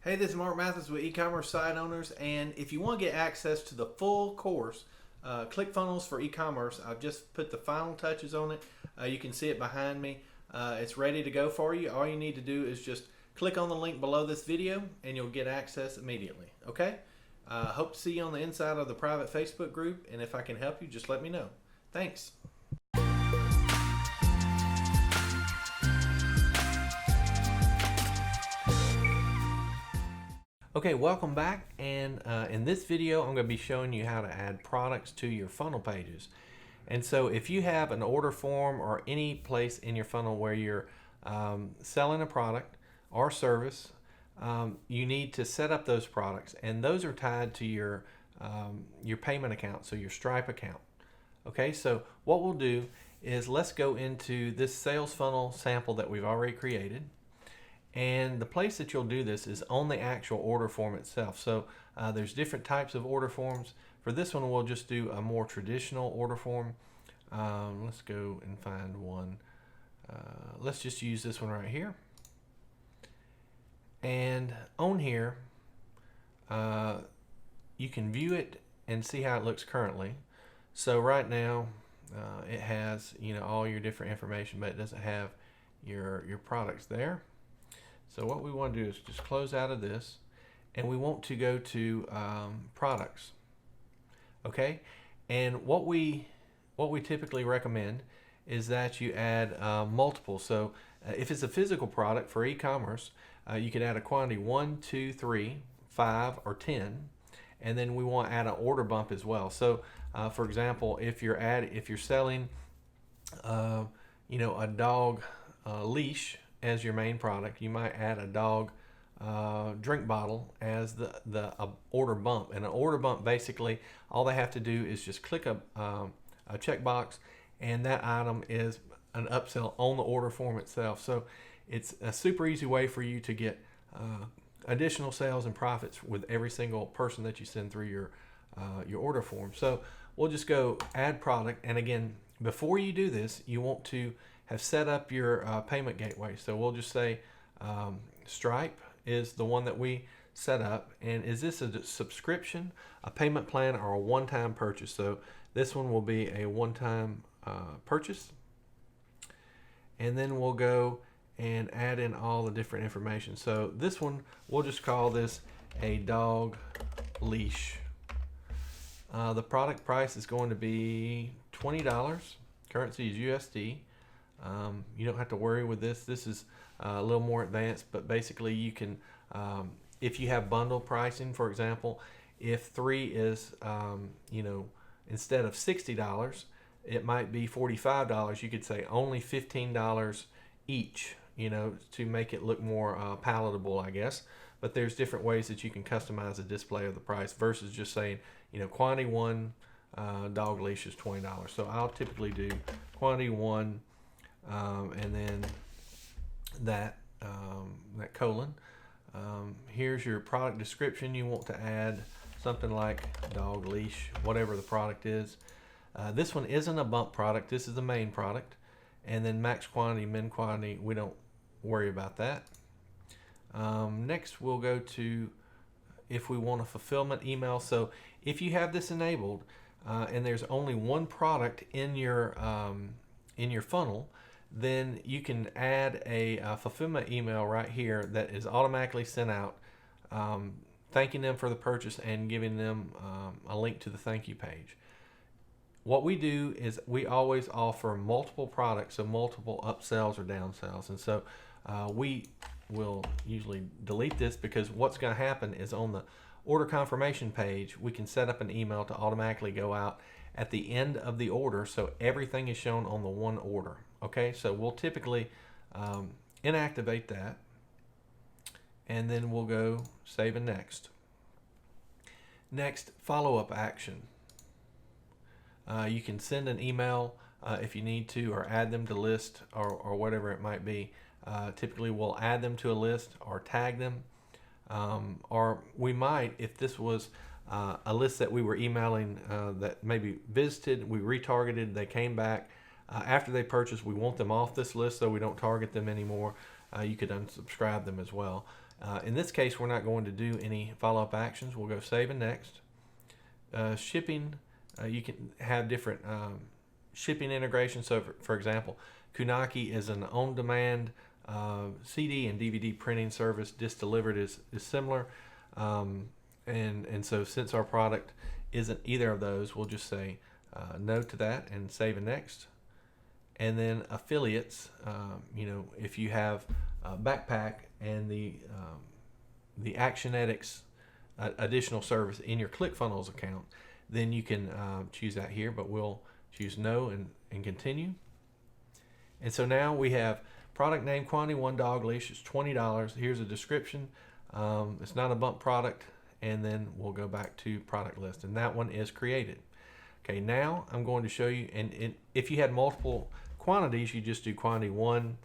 Hey, this is Mark Mathis with e-commerce site owners, and if you want to get access to the full course, ClickFunnels for e-commerce, I've just put the final touches on it. You can see it behind me. It's ready to go for you. All you need to do is just click on the link below this video, and you'll get access immediately. Okay? Hope to see you on the inside of the private Facebook group, and if I can help you, just let me know. Thanks. Okay, welcome back, and in this video I'm going to be showing you how to add products to your funnel pages. And so if you have an order form or any place in your funnel where you're selling a product or service, you need to set up those products, and those are tied to your payment account, so your Stripe account. Okay, so what we'll do is let's go into this sales funnel sample that we've already created. And the place that you'll do this is on the actual order form itself. So there's different types of order forms. For this one, we'll just do a more traditional order form. Let's go and find one. Let's just use this one right here. And on here, you can view it and see how it looks currently. So right now, it has all your different information, but it doesn't have your products there. So what we want to do is just close out of this, and we want to go to products. Okay, and what we typically recommend is that you add multiple. So if it's a physical product for e-commerce, you could add a quantity 1, 2, 3, 5, or 10, and then we want to add an order bump as well. So for example, if you're selling a dog leash as your main product, you might add a dog drink bottle as the order bump. And an order bump, basically all they have to do is just click a checkbox, and that item is an upsell on the order form itself. So it's a super easy way for you to get additional sales and profits with every single person that you send through your order form. So we'll just go add product, and again, before you do this, you want to have set up your payment gateway. So we'll just say Stripe is the one that we set up. And is this a subscription, a payment plan, or a one-time purchase? So this one will be a one-time purchase. And then we'll go and add in all the different information. So this one, we'll just call this a dog leash. The product price is going to be $20. Currency is USD. You don't have to worry with this. This is a little more advanced, but basically you can, if you have bundle pricing, for example, if 3 is, instead of $60, it might be $45. You could say only $15 each, to make it look more palatable, I guess. But there's different ways that you can customize the display of the price versus just saying, quantity 1 dog leash is $20. So I'll typically do quantity 1. And then that colon. Here's your product description. You want to add something like dog leash, whatever the product is. This one isn't a bump product. This is the main product. And then max quantity, min quantity, we don't worry about that. Next, we'll go to if we want a fulfillment email. So if you have this enabled and there's only one product in your funnel, then you can add a fulfillment email right here that is automatically sent out, thanking them for the purchase and giving them a link to the thank you page. What we do is we always offer multiple products, so multiple upsells or downsells. And so we will usually delete this, because what's going to happen is on the order confirmation page, we can set up an email to automatically go out at the end of the order, so everything is shown on the one order. Okay, so we'll typically inactivate that, and then we'll go save and next. Next, follow-up action. You can send an email if you need to, or add them to list, or whatever it might be. Typically we'll add them to a list or tag them, or we might, if this was a list that we were emailing that maybe visited, we retargeted, they came back. After they purchase, we want them off this list so we don't target them anymore. You could unsubscribe them as well. In this case, we're not going to do any follow-up actions. We'll go save and next. Shipping, you can have different shipping integrations. So for example, Kunaki is an on-demand CD and DVD printing service. Just Delivered is similar. And so since our product isn't either of those, we'll just say no to that and save and next. And then affiliates, if you have a backpack and the Actionetics additional service in your ClickFunnels account, then you can choose that here, but we'll choose no and continue. And so now we have product name, quantity 1 dog leash, it's $20. Here's a description. It's not a bump product. And then we'll go back to product list, and that one is created. Okay, now I'm going to show you, and if you had multiple quantities, you just do quantity 1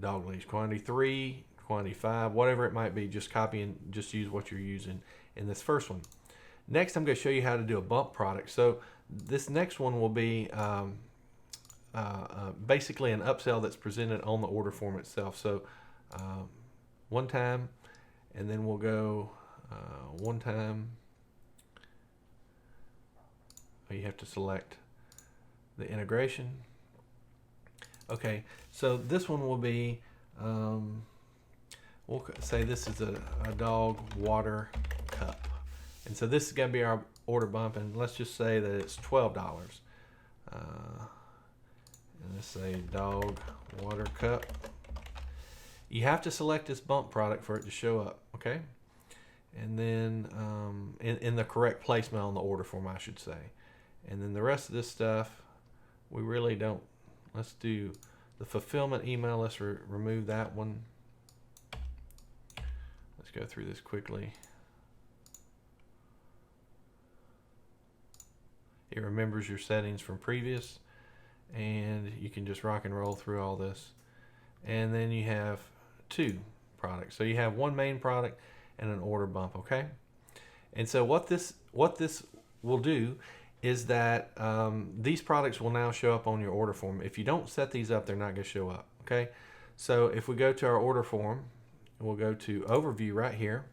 dog leash, quantity 3, quantity 5, whatever it might be. Just copy and just use what you're using in this first one. Next, I'm going to show you how to do a bump product. So this next one will be basically an upsell that's presented on the order form itself. So one time, and then we'll go one time. You have to select the integration. Okay, so this one will be, we'll say this is a dog water cup. And so this is going to be our order bump, and let's just say that it's $12. And let's say dog water cup. You have to select this bump product for it to show up, okay? And then in the correct placement on the order form, I should say. And then the rest of this stuff, we really don't. Let's do the fulfillment email. Let's remove that one. Let's go through this quickly. It remembers your settings from previous, and you can just rock and roll through all this. And then you have 2 products. So you have 1 main product and an order bump, okay? And so what this will do is that these products will now show up on your order form. If you don't set these up, they're not going to show up, okay? So if we go to our order form, we'll go to overview right here.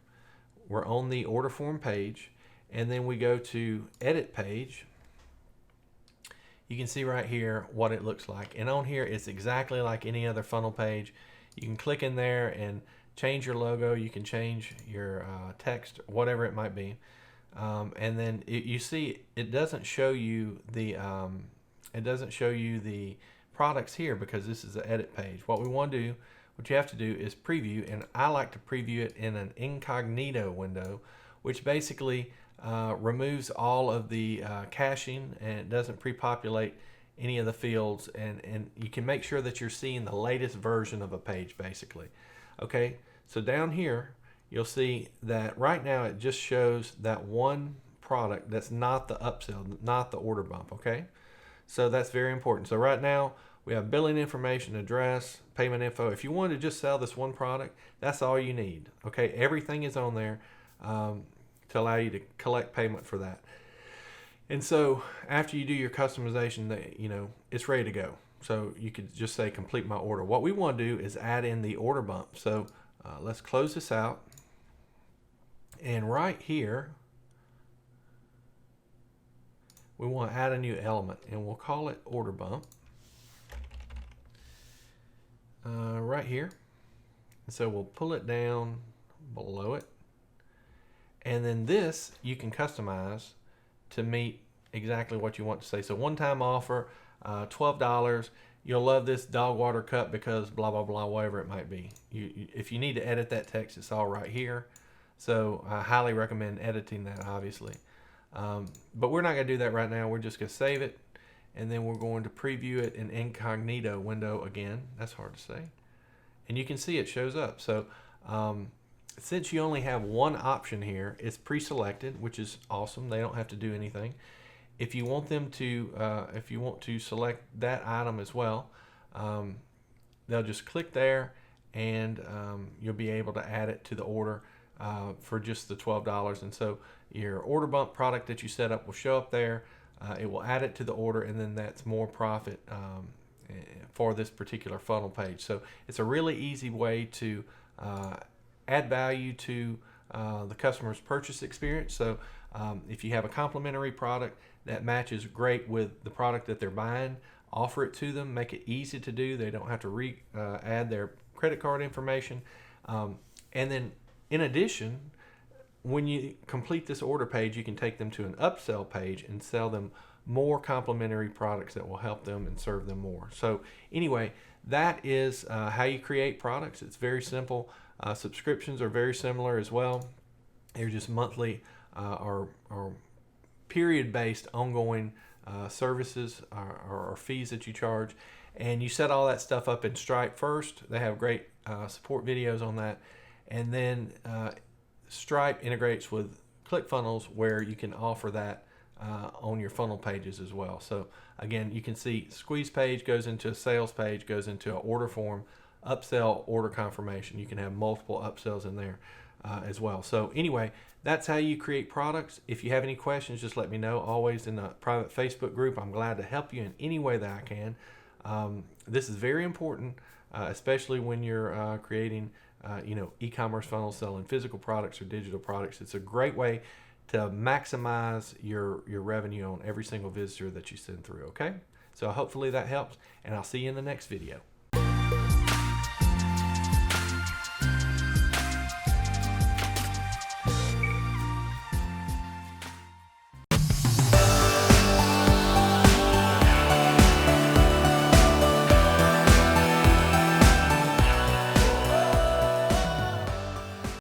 We're on the order form page, and then we go to edit page. You can see right here what it looks like. And on here, it's exactly like any other funnel page. You can click in there and change your logo. You can change your text, whatever it might be. And then you see it doesn't show you the products here because this is the edit page. What you have to do is preview, and I like to preview it in an incognito window, which basically removes all of the caching, and it doesn't pre-populate any of the fields, and you can make sure that you're seeing the latest version of a page basically. Okay, so down here you'll see that right now it just shows that 1 product that's not the upsell, not the order bump, okay? So that's very important. So right now we have billing information, address, payment info. If you want to just sell this 1 product, that's all you need, okay? Everything is on there to allow you to collect payment for that. And so after you do your customization, it's ready to go. So you could just say complete my order. What we want to do is add in the order bump. So let's close this out. And right here, we want to add a new element, and we'll call it order bump. Right here. And so we'll pull it down below it. And then this you can customize to meet exactly what you want to say. So one-time offer, $12. You'll love this dog water cup because blah, blah, blah, whatever it might be. If you need to edit that text, it's all right here. So I highly recommend editing that, obviously. But we're not going to do that right now. We're just going to save it, and then we're going to preview it in incognito window again. That's hard to say. And you can see it shows up. So since you only have 1 option here, it's pre-selected, which is awesome. They don't have to do anything. If you want them to, if you want to select that item as well, they'll just click there, and you'll be able to add it to the order for just the $12. And so your order bump product that you set up will show up there. It will add it to the order, and then that's more profit for this particular funnel page. So it's a really easy way to add value to the customer's purchase experience. So if you have a complimentary product that matches great with the product that they're buying, offer it to them, make it easy to do. They don't have to add their credit card information. And then in addition, when you complete this order page, you can take them to an upsell page and sell them more complimentary products that will help them and serve them more. So anyway, that is how you create products. It's very simple. Subscriptions are very similar as well. They're just monthly or period-based ongoing services or fees that you charge. And you set all that stuff up in Stripe first. They have great support videos on that. And then Stripe integrates with ClickFunnels, where you can offer that on your funnel pages as well. So again, you can see squeeze page goes into a sales page, goes into an order form, upsell, order confirmation. You can have multiple upsells in there as well. So anyway, that's how you create products. If you have any questions, just let me know. Always in the private Facebook group. I'm glad to help you in any way that I can. This is very important, especially when you're creating e-commerce funnels, selling physical products or digital products. It's a great way to maximize your revenue on every single visitor that you send through. Okay, so hopefully that helps, and I'll see you in the next video.